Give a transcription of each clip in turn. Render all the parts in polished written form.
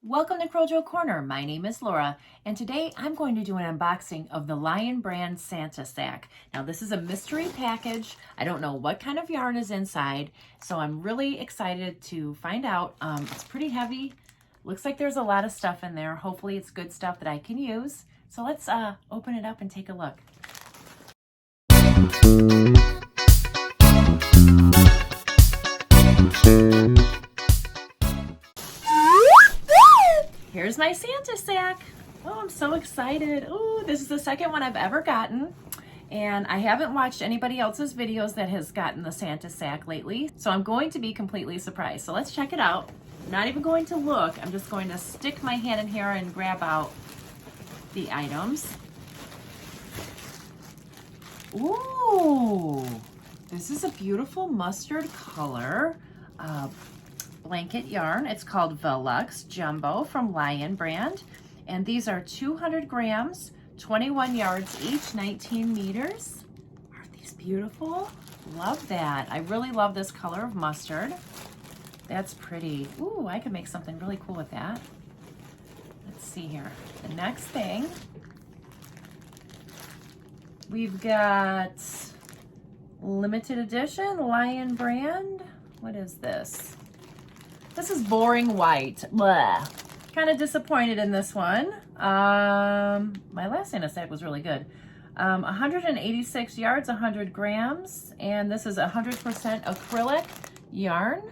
Welcome to Crojo Corner. My name is Laura, and today I'm going to do an unboxing of the Lionbrand Santa sack. Now this is a mystery package. I don't know what kind of yarn is inside, so I'm really excited to find out. It's pretty heavy. Looks like there's a lot of stuff in there. Hopefully it's good stuff that I can use. So let's open it up and take a look. Here's my Santa sack. Oh, I'm so excited. Oh, this is the second one I've ever gotten. And I haven't watched anybody else's videos that has gotten the Santa sack lately. So I'm going to be completely surprised. So let's check it out. I'm not even going to look. I'm just going to stick my hand in here and grab out the items. Ooh, this is a beautiful mustard color. Blanket yarn. It's called vel-luxe Jumbo from Lionbrand, and these are 200 grams, 21 yards each, 19 meters. Aren't these beautiful? Love that. I really love this color of mustard. That's pretty. Ooh, I could make something really cool with that. Let's see here. The next thing, we've got limited edition Lionbrand. What is this? This is boring white. Blah. Kind of disappointed in this one. My last Santa sack was really good. 186 yards, 100 grams, and this is 100% acrylic yarn.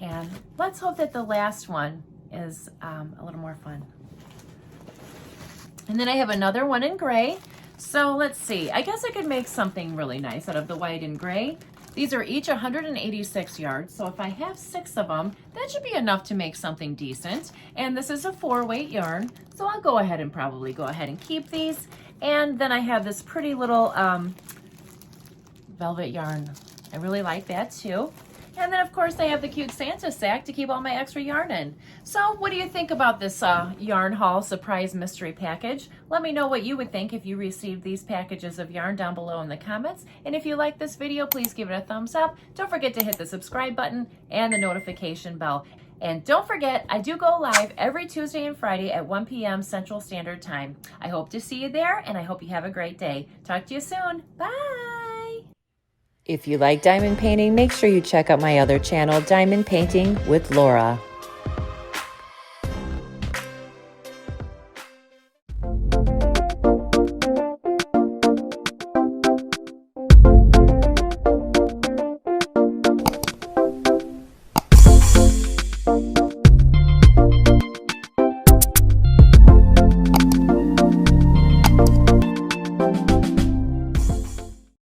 And let's hope that the last one is a little more fun. And then I have another one in gray. So let's see. I guess I could make something really nice out of the white and gray. These are each 186 yards, so if I have 6 of them, that should be enough to make something decent. And this is a 4-weight yarn, so I'll go ahead and keep these. And then I have this pretty little velvet yarn. I really like that too. And then of course I have the cute Santa sack to keep all my extra yarn in. So what do you think about this yarn haul surprise mystery package? Let me know what you would think if you received these packages of yarn down below in the comments. And if you like this video, please give it a thumbs up. Don't forget to hit the subscribe button and the notification bell. And don't forget, I do go live every Tuesday and Friday at 1 p.m. Central Standard Time. I hope to see you there, and I hope you have a great day. Talk to you soon. Bye! If you like diamond painting, make sure you check out my other channel, Diamond Painting with Laura.